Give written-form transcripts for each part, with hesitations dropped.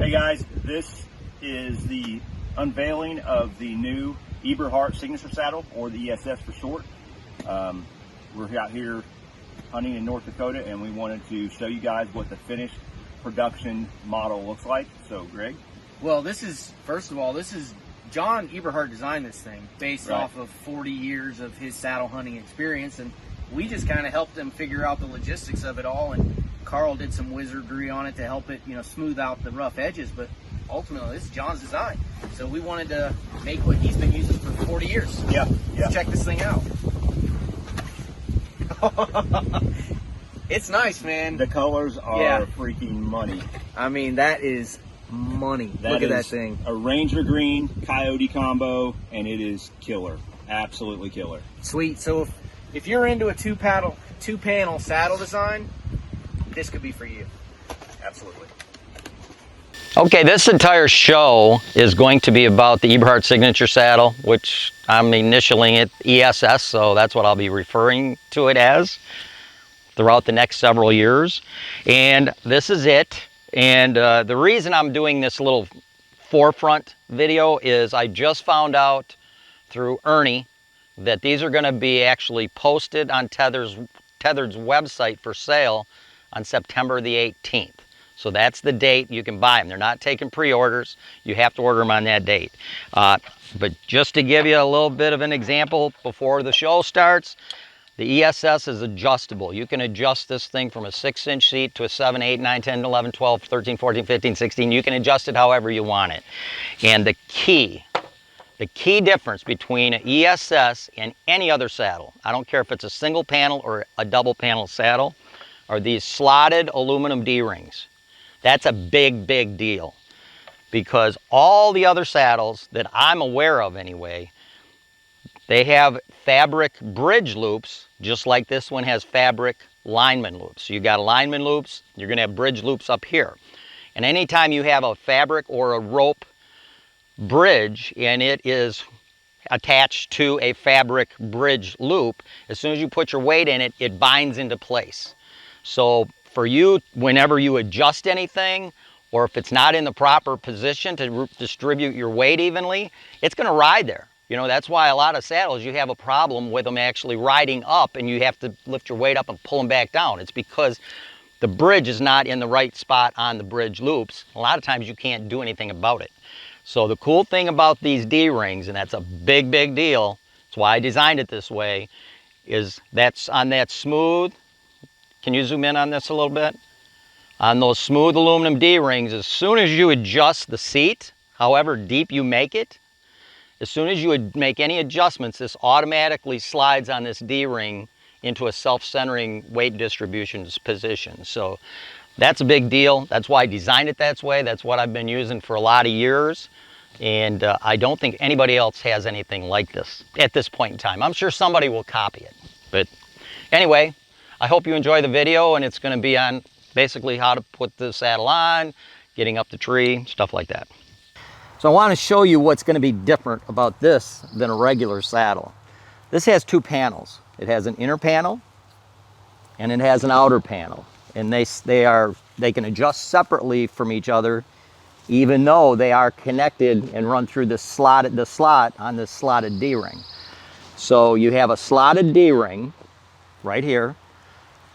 Hey guys, this is the unveiling of the new Eberhart Signature Saddle, or the E.S.S for short. We're out here hunting in North Dakota, and we wanted to show you guys what the finished production model looks like. So, Greg? Well, this is, first of all, this is John Eberhart designed this thing based off of 40 years of his saddle hunting experience, and we just kind of helped him figure out the logistics of it all, and Carl did some wizardry on it to help it, smooth out the rough edges, but ultimately this is John's design. So we wanted to make what he's been using for 40 years. Yeah. Let's check this thing out. It's nice, man. The colors are freaking money. I mean, that is money. Look at that thing. A Ranger Green Coyote combo, and it is killer. Absolutely killer. Sweet. So if you're into a two-panel saddle design, this could be for you. Absolutely. Okay, this entire show is going to be about the Eberhart Signature Saddle, which I'm initialing it E.S.S, so that's what I'll be referring to it as throughout the next several years. And this is it. And the reason I'm doing this little forefront video is I just found out through Ernie that these are going to be actually posted on Tether's website for sale on September the 18th. So that's the date you can buy them. They're not taking pre-orders. You have to order them on that date. But just to give you a little bit of an example before the show starts, the E.S.S is adjustable. You can adjust this thing from a 6-inch seat to a 7, 8, 9, 10, 11, 12, 13, 14, 15, 16. You can adjust it however you want it. And the key difference between an E.S.S and any other saddle, I don't care if it's a single panel or a double panel saddle, are these slotted aluminum D-rings. That's a big, big deal, because all the other saddles that I'm aware of anyway, they have fabric bridge loops, just like this one has fabric lineman loops. So you got lineman loops, you're gonna have bridge loops up here. And anytime you have a fabric or a rope bridge and it is attached to a fabric bridge loop, as soon as you put your weight in it, it binds into place. So for you, whenever you adjust anything, or if it's not in the proper position to distribute your weight evenly, it's going to ride there. That's why a lot of saddles, you have a problem with them actually riding up, and you have to lift your weight up and pull them back down. It's because the bridge is not in the right spot on the bridge loops. A lot of times you can't do anything about it. So the cool thing about these D-rings, and that's a big, big deal, that's why I designed it this way, is that's on that smooth. Can you zoom in on this a little bit? On those smooth aluminum D-rings, as soon as you adjust the seat, however deep you make it, as soon as you would make any adjustments, this automatically slides on this D-ring into a self-centering weight distribution position. So that's a big deal. That's why I designed it that way. That's what I've been using for a lot of years. And I don't think anybody else has anything like this at this point in time. I'm sure somebody will copy it. But anyway, I hope you enjoy the video, and it's going to be on basically how to put the saddle on, getting up the tree, stuff like that. So I want to show you what's going to be different about this than a regular saddle. This has two panels. It has an inner panel and it has an outer panel. And they can adjust separately from each other, even though they are connected and run through the slot on this slotted D-ring. So you have a slotted D-ring right here.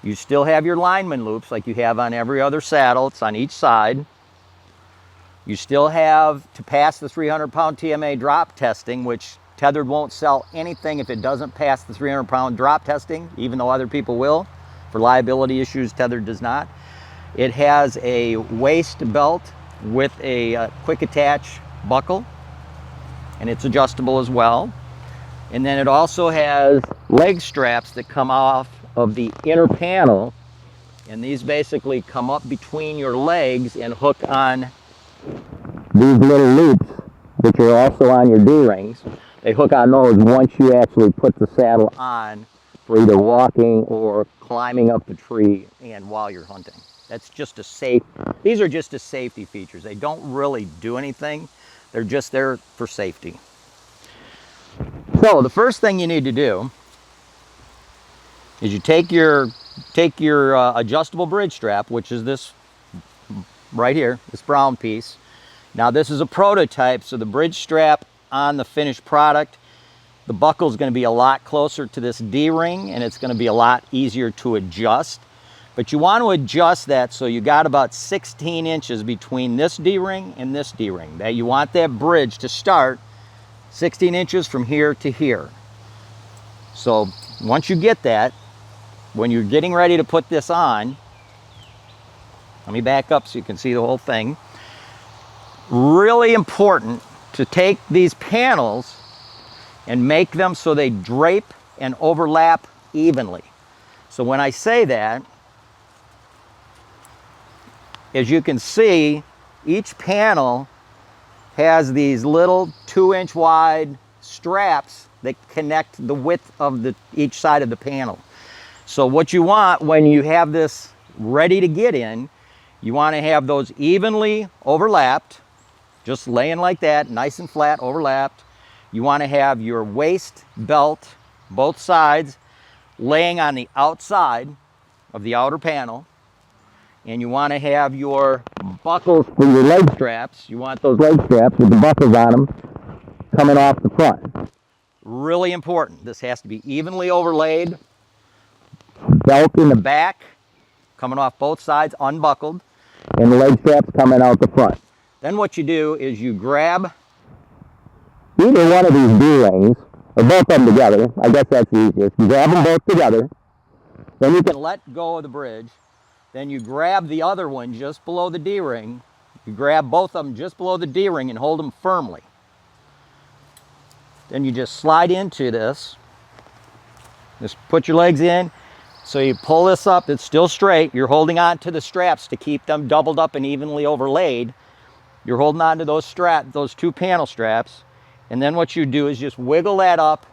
You still have your lineman loops like you have on every other saddle. It's on each side. You still have to pass the 300-pound TMA drop testing, which Tethered won't sell anything if it doesn't pass the 300-pound drop testing, even though other people will. For liability issues, Tethered does not. It has a waist belt with a quick attach buckle, and it's adjustable as well. And then it also has leg straps that come off of the inner panel, and these basically come up between your legs and hook on these little loops, which are also on your D-rings. They hook on those once you actually put the saddle on for either walking or climbing up the tree and while you're hunting. That's just these are just safety features. They don't really do anything. They're just there for safety. So the first thing you need to do is you take your adjustable bridge strap, which is this right here, this brown piece. Now this is a prototype, so the bridge strap on the finished product, the buckle is going to be a lot closer to this D-ring, and it's going to be a lot easier to adjust. But you want to adjust that so you got about 16 inches between this D-ring and this D-ring. That you want that bridge to start 16 inches from here to here. So once you get that, when you're getting ready to put this on, let me back up so you can see the whole thing. Really important to take these panels and make them so they drape and overlap evenly. So when I say that, as you can see, each panel has these little 2-inch wide straps that connect the width of each side of the panel. So what you want when you have this ready to get in, you want to have those evenly overlapped, just laying like that, nice and flat, overlapped. You want to have your waist belt, both sides, laying on the outside of the outer panel. And you want to have your buckles for your leg straps. You want those leg straps with the buckles on them coming off the front. Really important. This has to be evenly overlaid. Belt in the back, coming off both sides, unbuckled, and the leg straps coming out the front. Then what you do is you grab either one of these D-rings, or both of them together. I guess that's the easiest. You grab them both together, then you can let go of the bridge. Then you grab the other one just below the D-ring. You grab both of them just below the D-ring and hold them firmly. Then you just slide into this. Just put your legs in. So you pull this up, it's still straight. You're holding on to the straps to keep them doubled up and evenly overlaid. You're holding on to those two panel straps. And then what you do is just wiggle that up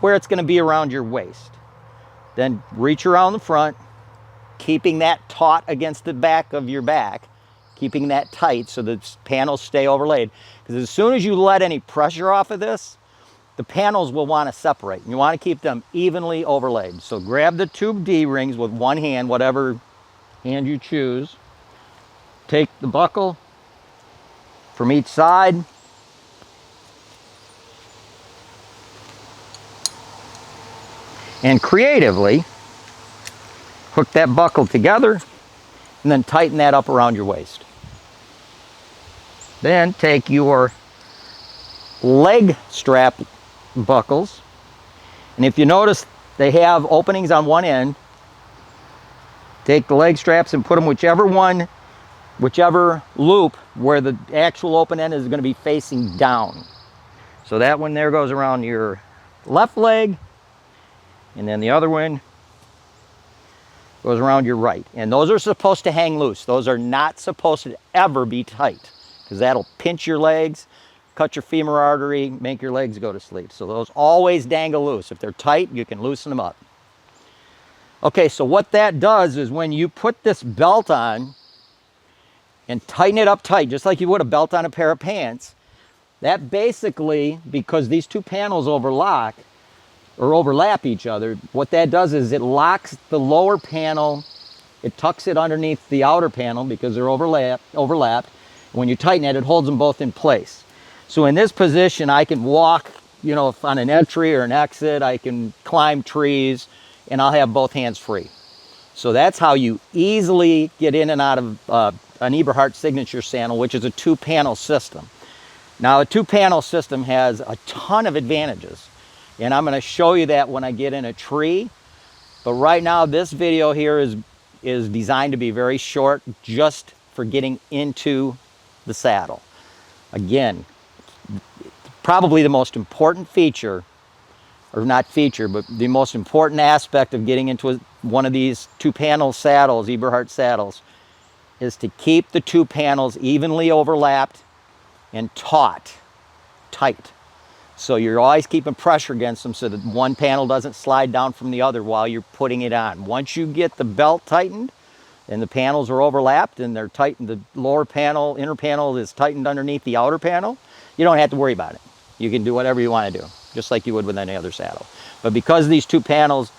where it's going to be around your waist. Then reach around the front, keeping that taut against the back of your back, keeping that tight so the panels stay overlaid. Because as soon as you let any pressure off of this, the panels will want to separate. You want to keep them evenly overlaid. So grab the two D-rings with one hand, whatever hand you choose. Take the buckle from each side. And creatively hook that buckle together and then tighten that up around your waist. Then take your leg strap buckles, and if you notice they have openings on one end, take the leg straps and put them whichever loop where the actual open end is going to be facing down. So that one there goes around your left leg, and then the other one goes around your right. And those are supposed to hang loose. Those are not supposed to ever be tight, because that'll pinch your legs, cut your femur artery, make your legs go to sleep. So those always dangle loose. If they're tight, you can loosen them up. Okay, so what that does is when you put this belt on and tighten it up tight, just like you would a belt on a pair of pants, that basically, because these two panels overlap each other, what that does is it locks the lower panel, it tucks it underneath the outer panel because they're overlapped. When you tighten it, it holds them both in place. So in this position, I can walk, on an entry or an exit, I can climb trees, and I'll have both hands free. So that's how you easily get in and out of an Eberhart Signature Saddle, which is a two-panel system. Now, a two-panel system has a ton of advantages, and I'm going to show you that when I get in a tree. But right now, this video here is designed to be very short, just for getting into the saddle. Again, probably the most important feature, or not feature, but the most important aspect of getting into one of these two-panel saddles, Eberhart saddles, is to keep the two panels evenly overlapped and tight. So you're always keeping pressure against them so that one panel doesn't slide down from the other while you're putting it on. Once you get the belt tightened and the panels are overlapped and they're tightened, the lower panel, inner panel is tightened underneath the outer panel, you don't have to worry about it. You can do whatever you want to do, just like you would with any other saddle. But because these two panels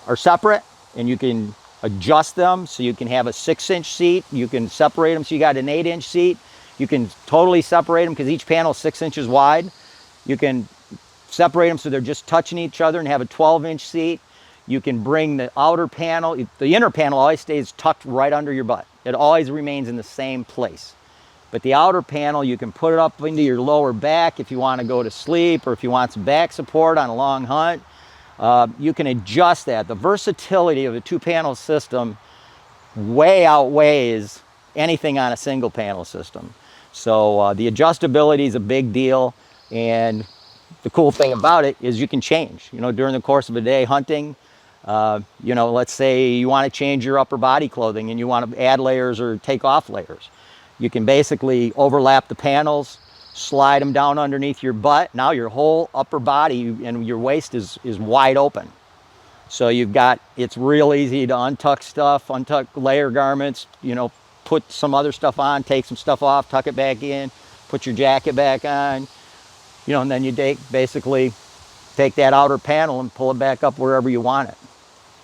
are separate and you can adjust them so you can have a 6-inch seat. You can separate them so you got an 8-inch seat. You can totally separate them because each panel is 6 inches wide. You can separate them so they're just touching each other and have a 12-inch seat. You can bring the outer panel, the inner panel always stays tucked right under your butt. It always remains in the same place. But the outer panel, you can put it up into your lower back if you want to go to sleep or if you want some back support on a long hunt. You can adjust that. The versatility of a 2-panel system way outweighs anything on a single panel system. So the adjustability is a big deal, and the cool thing about it is you can change. You know, during the course of a day hunting, you know, let's say you want to change your upper body clothing and you want to add layers or take off layers. You can basically overlap the panels, slide them down underneath your butt. Now your whole upper body and your waist is wide open. So you've got, it's real easy to untuck stuff, untuck layer garments, you know, put some other stuff on, take some stuff off, tuck it back in, put your jacket back on, you know, and then you basically take that outer panel and pull it back up wherever you want it.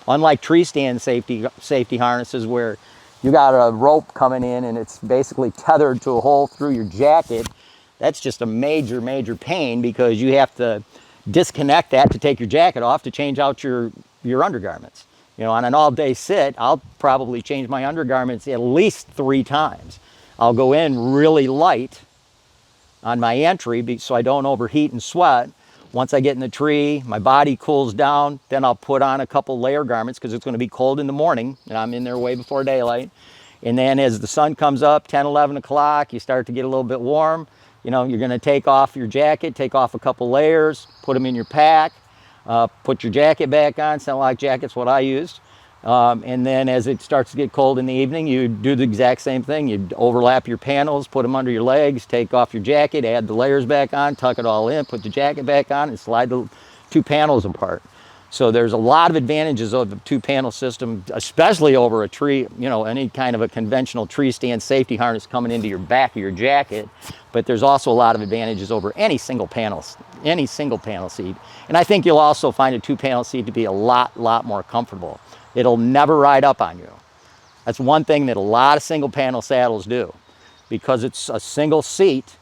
Unlike tree stand safety harnesses where you got a rope coming in and it's basically tethered to a hole through your jacket, that's just a major, major pain because you have to disconnect that to take your jacket off to change out your undergarments. You know, on an all-day sit, I'll probably change my undergarments at least 3 times. I'll go in really light on my entry so I don't overheat and sweat. Once I get in the tree, my body cools down, then I'll put on a couple layer garments because it's going to be cold in the morning and I'm in there way before daylight. And then as the sun comes up, 10, 11 o'clock, you start to get a little bit warm. You know, you're going to take off your jacket, take off a couple layers, put them in your pack, put your jacket back on. Sunlock jacket's what I used. And then as it starts to get cold in the evening, you do the exact same thing. You overlap your panels, put them under your legs, take off your jacket, add the layers back on, tuck it all in, put the jacket back on, and slide the 2 panels apart. So there's a lot of advantages of the 2-panel system, especially over a tree, you know, any kind of a conventional tree stand safety harness coming into your back of your jacket. But there's also a lot of advantages over any single panel seat. And I think you'll also find a 2-panel seat to be a lot more comfortable. It'll never ride up on you. That's one thing that a lot of single panel saddles do. Because it's a single seat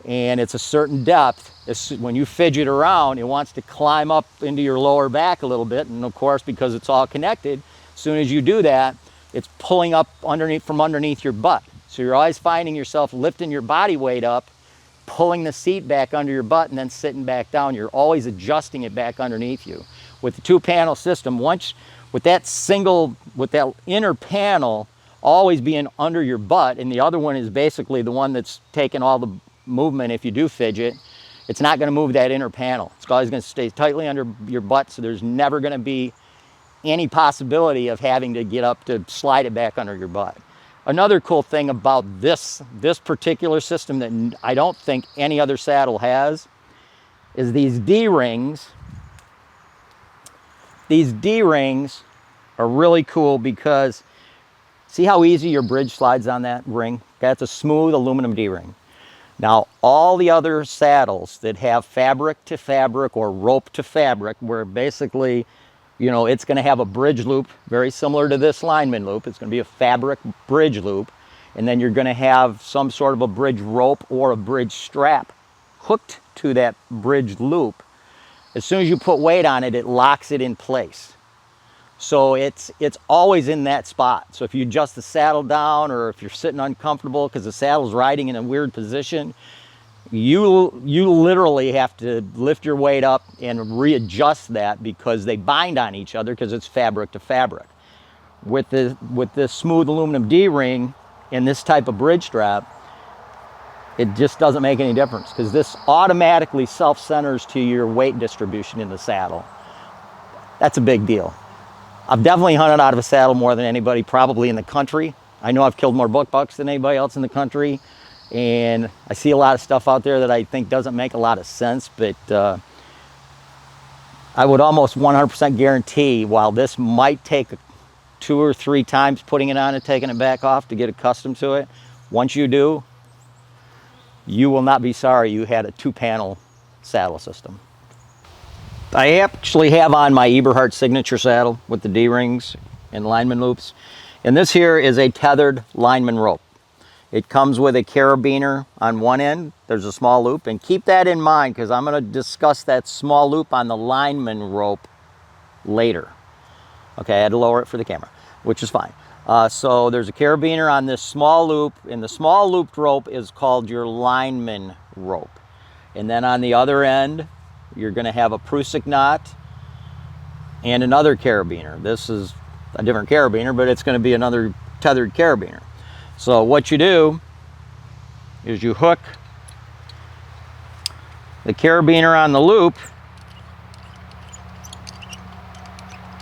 and it's a certain depth, when you fidget around, it wants to climb up into your lower back a little bit. And of course, because it's all connected, as soon as you do that, it's pulling up from underneath your butt. So you're always finding yourself lifting your body weight up, pulling the seat back under your butt, and then sitting back down. You're always adjusting it back underneath you. With the 2-panel system, with that inner panel always being under your butt, and the other one is basically the one that's taking all the movement if you do fidget, it's not going to move that inner panel. It's always going to stay tightly under your butt, so there's never going to be any possibility of having to get up to slide it back under your butt. Another cool thing about this particular system that I don't think any other saddle has is these D-rings. These D-rings are really cool because see how easy your bridge slides on that ring? That's a smooth aluminum D-ring. Now, all the other saddles that have fabric to fabric or rope to fabric, where basically, you know, it's going to have a bridge loop very similar to this lineman loop. It's going to be a fabric bridge loop. And then you're going to have some sort of a bridge rope or a bridge strap hooked to that bridge loop. As soon as you put weight on it, it locks it in place. So it's always in that spot. So if you adjust the saddle down or if you're sitting uncomfortable because the saddle's riding in a weird position, you literally have to lift your weight up and readjust that because they bind on each other because it's fabric to fabric. With this smooth aluminum D-ring and this type of bridge strap, it just doesn't make any difference because this automatically self-centers to your weight distribution in the saddle. That's a big deal. I've definitely hunted out of a saddle more than anybody probably in the country. I know I've killed more bucks than anybody else in the country. And I see a lot of stuff out there that I think doesn't make a lot of sense, but I would almost 100% guarantee while this might take 2 or 3 times putting it on and taking it back off to get accustomed to it, once you do, you will not be sorry you had a 2-panel saddle system. I actually have on my Eberhart Signature Saddle with the D-rings, and lineman loops. And this here is a tethered lineman rope. It comes with a carabiner on one end. There's a small loop, and keep that in mind because I'm going to discuss that small loop on the lineman rope later. Okay, I had to lower it for the camera, which is fine. So there's a carabiner on this small loop, and the small looped rope is called your lineman rope. And then on the other end, you're going to have a Prusik knot and another carabiner. This is a different carabiner, but it's going to be another tethered carabiner. So what you do is you hook the carabiner on the loop,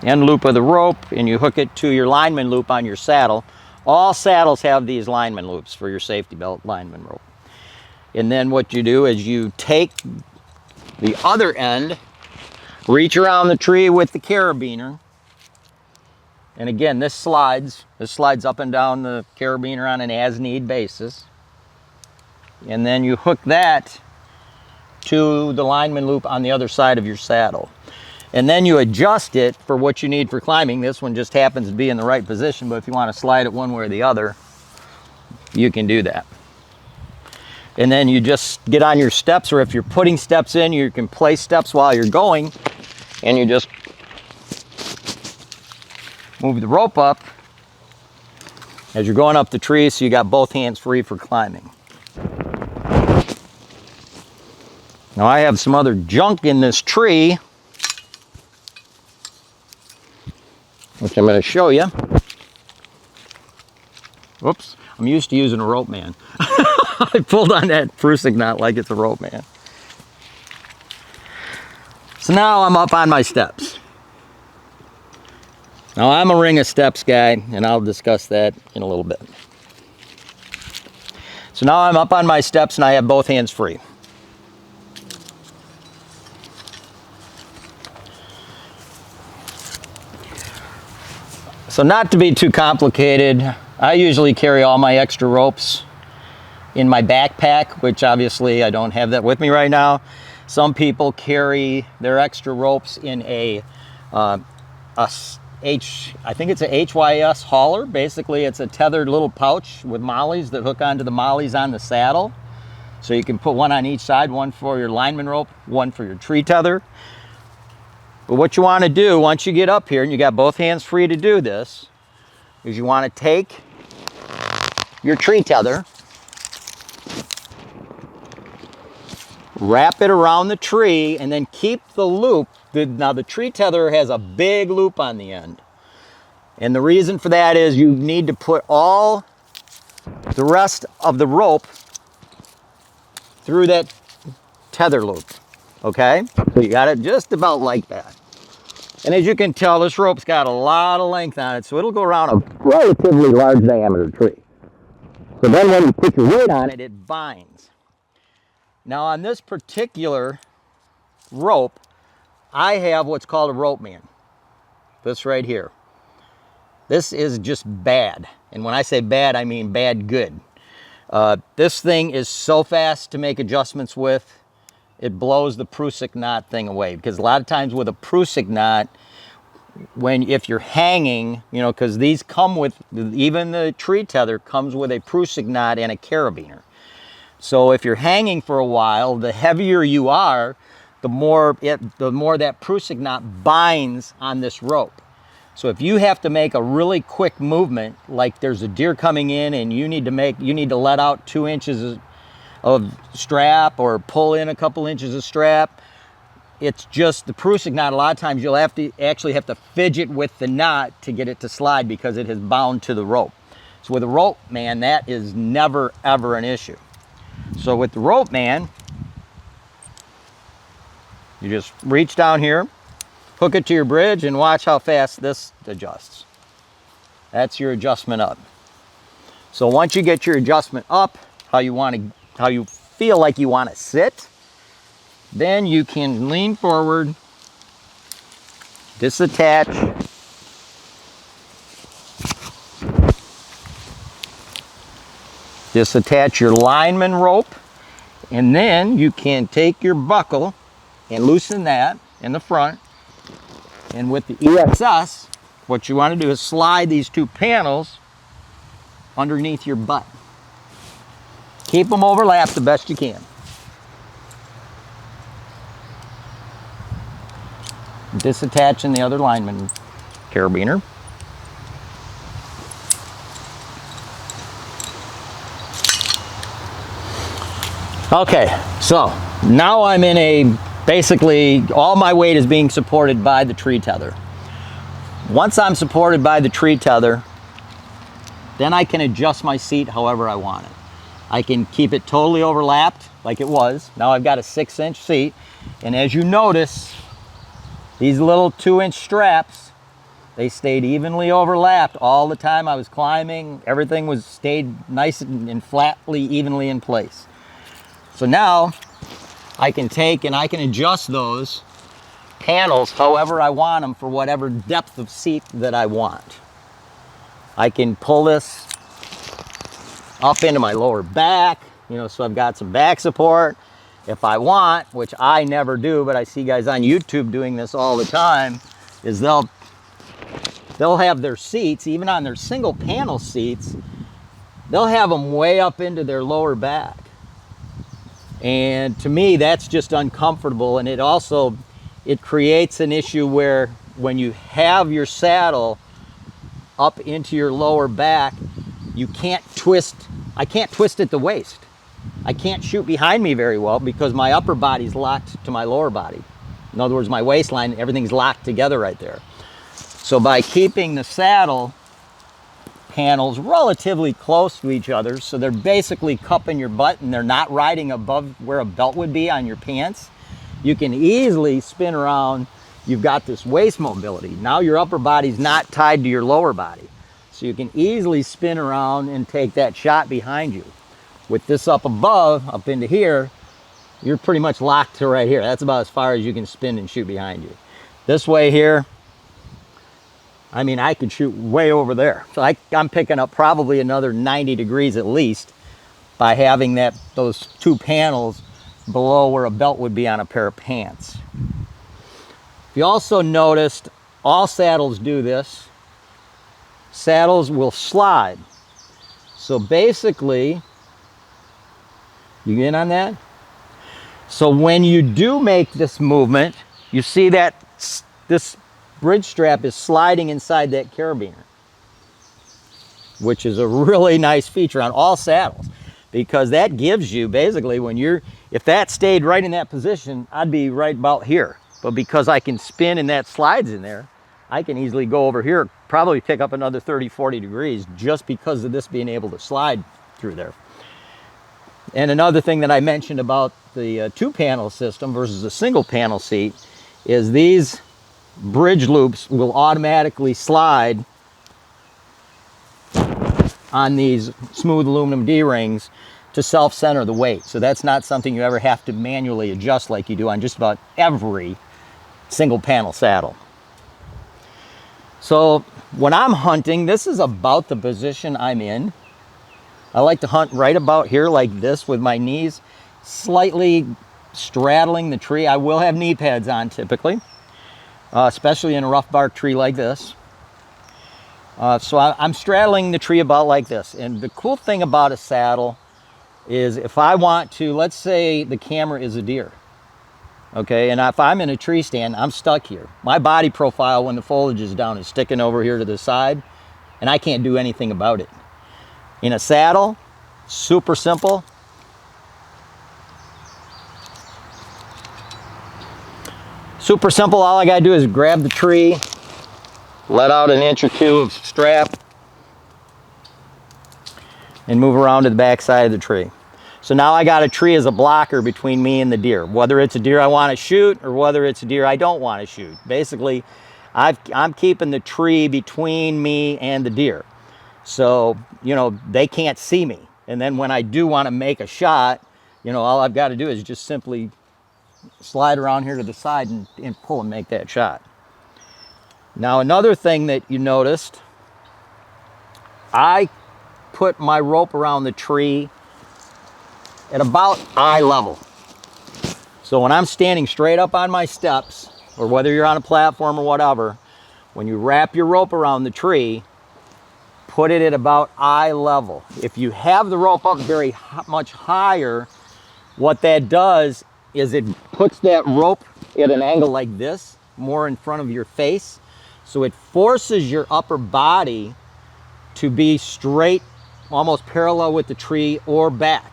end loop of the rope, and you hook it to your lineman loop on your saddle. All saddles have these lineman loops for your safety belt lineman rope. And then what you do is you take the other end, reach around the tree with the carabiner, and again, this slides up and down the carabiner on an as-need basis. And then you hook that to the lineman loop on the other side of your saddle. And then you adjust it for what you need for climbing. This one just happens to be in the right position, but if you want to slide it one way or the other, you can do that. And then you just get on your steps, or if you're putting steps in, you can place steps while you're going, and you just move the rope up as you're going up the tree, so you got both hands free for climbing. Now I have some other junk in this tree, which I'm going to show you. Whoops, I'm used to using a rope man. I pulled on that Prusik knot like it's a rope man. So now I'm up on my steps. Now I'm a ring of steps guy, and I'll discuss that in a little bit. So now I'm up on my steps and I have both hands free. So not to be too complicated, I usually carry all my extra ropes in my backpack, which obviously I don't have that with me right now. Some people carry their extra ropes in I think it's a HYS hauler. Basically, it's a tethered little pouch with mollies that hook onto the mollies on the saddle. So you can put one on each side, one for your lineman rope, one for your tree tether. But what you want to do once you get up here, and you got both hands free to do this, is you want to take your tree tether, wrap it around the tree, and then keep the loop. Now the tree tether has a big loop on the end. And the reason for that is you need to put all the rest of the rope through that tether loop, okay? So you got it just about like that. And as you can tell, this rope's got a lot of length on it, so it'll go around a relatively large diameter tree. So then when you put your weight on it, it binds. Now on this particular rope, I have what's called a rope man. This right here. This is just bad. And when I say bad, I mean bad good. This thing is so fast to make adjustments with, it blows the Prusik knot thing away. Because a lot of times with a Prusik knot, if you're hanging, you know, because these come with, even the tree tether comes with a Prusik knot and a carabiner. So if you're hanging for a while, the heavier you are, the more that Prusik knot binds on this rope. So if you have to make a really quick movement, like there's a deer coming in and you need to let out 2 inches of strap or pull in a couple inches of strap, it's just the Prusik knot. A lot of times you'll actually have to fidget with the knot to get it to slide because it is bound to the rope. So with a rope man, that is never ever an issue. So with the rope man, you just reach down here, hook it to your bridge, and watch how fast this adjusts. That's your adjustment up. So once you get your adjustment up, how you feel like you want to sit, then you can lean forward, disattach, your lineman rope, and then you can take your buckle and loosen that in the front. And with the E.S.S, what you want to do is slide these two panels underneath your butt. Keep them overlapped the best you can. Disattaching the other lineman carabiner. Okay, so now I'm in a, basically all my weight is being supported by the tree tether. Once I'm supported by the tree tether, then I can adjust my seat however I want it. I can keep it totally overlapped like it was. Now I've got a 6-inch seat, and as you notice, these little 2-inch straps, they stayed evenly overlapped all the time I was climbing. Everything stayed nice and flatly, evenly in place. So now I can take and I can adjust those panels however I want them for whatever depth of seat that I want. I can pull this up into my lower back, you know, so I've got some back support. If I want, which I never do, but I see guys on YouTube doing this all the time, is they'll have their seats, even on their single panel seats, they'll have them way up into their lower back. And to me, that's just uncomfortable, and it creates an issue where when you have your saddle up into your lower back, you can't twist, I can't twist at the waist. I can't shoot behind me very well because my upper body's locked to my lower body. In other words, my waistline, everything's locked together right there. So by keeping the saddle panels relatively close to each other, so they're basically cupping your butt and they're not riding above where a belt would be on your pants, you can easily spin around. You've got this waist mobility. Now your upper body's not tied to your lower body. So you can easily spin around and take that shot behind you. With this up above, up into here, you're pretty much locked to right here. That's about as far as you can spin and shoot behind you. This way here, I mean, I could shoot way over there. So I'm picking up probably another 90 degrees at least by having those two panels below where a belt would be on a pair of pants. If you also noticed, all saddles do this. Saddles will slide. So basically, you get in on that? So when you do make this movement, you see that this bridge strap is sliding inside that carabiner, which is a really nice feature on all saddles, because that gives you basically if that stayed right in that position, I'd be right about here. But because I can spin and that slides in there, I can easily go over here, probably pick up another 30, 40 degrees just because of this being able to slide through there. And another thing that I mentioned about the two-panel system versus a single-panel seat is these bridge loops will automatically slide on these smooth aluminum D-rings to self-center the weight. So that's not something you ever have to manually adjust like you do on just about every single-panel saddle. So when I'm hunting, this is about the position I'm in. I like to hunt right about here like this with my knees slightly straddling the tree. I will have knee pads on typically, especially in a rough bark tree like this. So I'm straddling the tree about like this. And the cool thing about a saddle is if I want to, let's say the camera is a deer. Okay, and if I'm in a tree stand, I'm stuck here. My body profile when the foliage is down is sticking over here to the side, and I can't do anything about it. In a saddle, super simple. Super simple, all I gotta do is grab the tree, let out an inch or two of strap, and move around to the back side of the tree. So now I got a tree as a blocker between me and the deer, whether it's a deer I want to shoot or whether it's a deer I don't want to shoot. Basically, I'm keeping the tree between me and the deer. So, you know, they can't see me. And then when I do want to make a shot, you know, all I've got to do is just simply slide around here to the side and pull and make that shot. Now, another thing that you noticed, I put my rope around the tree at about eye level. So when I'm standing straight up on my steps, or whether you're on a platform or whatever, when you wrap your rope around the tree, put it at about eye level. If you have the rope up very much higher, what that does is it puts that rope at an angle like this, more in front of your face. So it forces your upper body to be straight, almost parallel with the tree or back.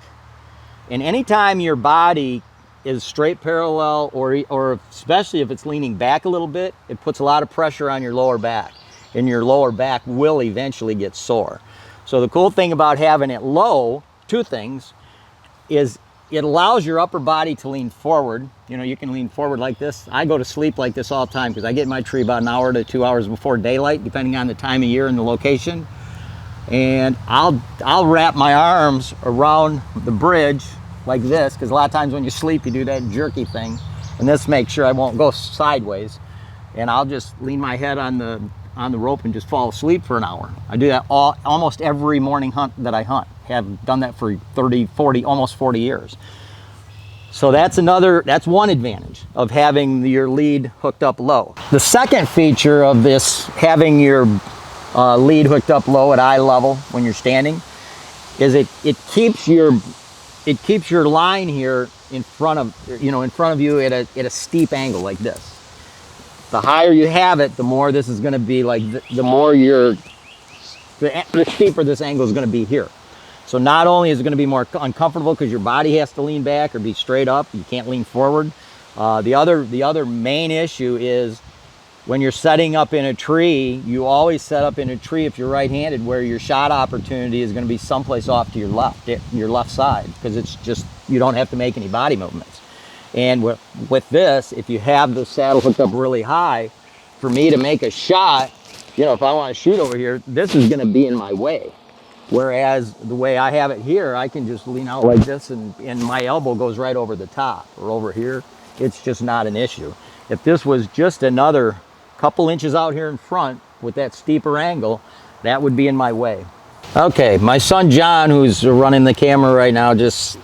And anytime your body is straight parallel, or especially if it's leaning back a little bit, it puts a lot of pressure on your lower back, and your lower back will eventually get sore. So the cool thing about having it low, two things, is it allows your upper body to lean forward. You know, you can lean forward like this. I go to sleep like this all the time because I get in my tree about an hour to 2 hours before daylight, depending on the time of year and the location. And I'll wrap my arms around the bridge like this, because a lot of times when you sleep you do that jerky thing, and this makes sure I won't go sideways. And I'll just lean my head on the rope and just fall asleep for an hour. I do that almost every morning hunt that I hunt. Have done that for 30, 40, almost 40 years. So that's one advantage of having your lead hooked up low. The second feature of this, having your lead hooked up low at eye level when you're standing, is it keeps your line here in front of you at a steep angle like this. The higher you have it, the more this is going to be like the steeper this angle is going to be here. So not only is it going to be more uncomfortable because your body has to lean back or be straight up, you can't lean forward. The other main issue is when you're setting up in a tree, you always set up in a tree, if you're right-handed, where your shot opportunity is going to be someplace off to your left side, because it's just, you don't have to make any body movements. And with this, if you have the saddle hooked up really high, for me to make a shot, you know, if I want to shoot over here, this is going to be in my way. Whereas the way I have it here, I can just lean out like this and my elbow goes right over the top, or over here. It's just not an issue. If this was just another couple inches out here in front with that steeper angle, that would be in my way. Okay, my son John, who's running the camera right now, just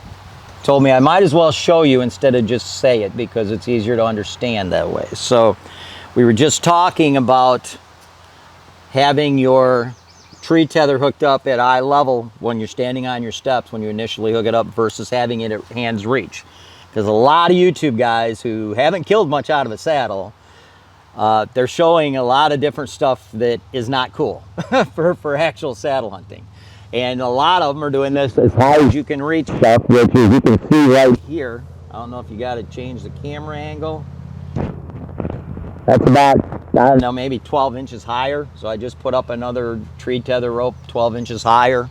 told me I might as well show you instead of just say it, because it's easier to understand that way. So we were just talking about having your tree tether hooked up at eye level when you're standing on your steps, when you initially hook it up, versus having it at hand's reach. Because a lot of YouTube guys who haven't killed much out of a saddle, they're showing a lot of different stuff that is not cool for actual saddle hunting. And a lot of them are doing this as high as you can reach stuff, which is, you can see right here. I don't know if you got to change the camera angle. That's about, I don't know, maybe 12 inches higher. So I just put up another tree tether rope 12 inches higher.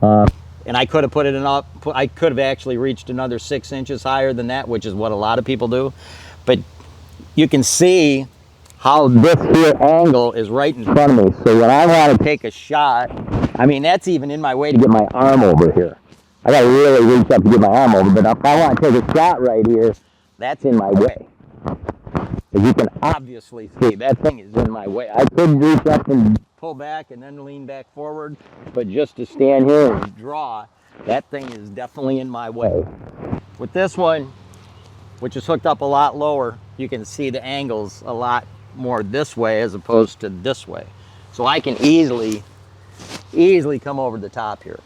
And I could have put it up, I could have actually reached another 6 inches higher than that, which is what a lot of people do. But you can see how this here angle is right in front of me. So when I want to take a shot, I mean, that's even in my way to get my arm over here. I got to really reach up to get my arm over, but if I want to take a shot right here, that's in my way. As you can obviously see, that thing is in my way. I could reach up and pull back and then lean back forward, but just to stand here and draw, that thing is definitely in my way. With this one, which is hooked up a lot lower, you can see the angles a lot more this way as opposed to this way. So I can easily come over the top here.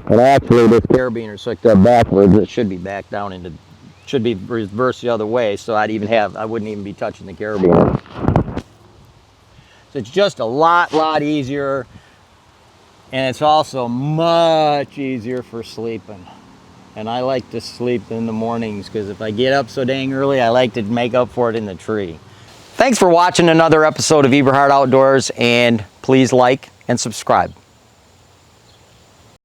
And actually this carabiner is hooked up backwards. It should be back down into, should be reversed the other way, so I wouldn't even be touching the carabiner. So it's just a lot easier, and it's also much easier for sleeping. And I like to sleep in the mornings, because if I get up so dang early, I like to make up for it in the tree. Thanks for watching another episode of Eberhart Outdoors, and please like and subscribe.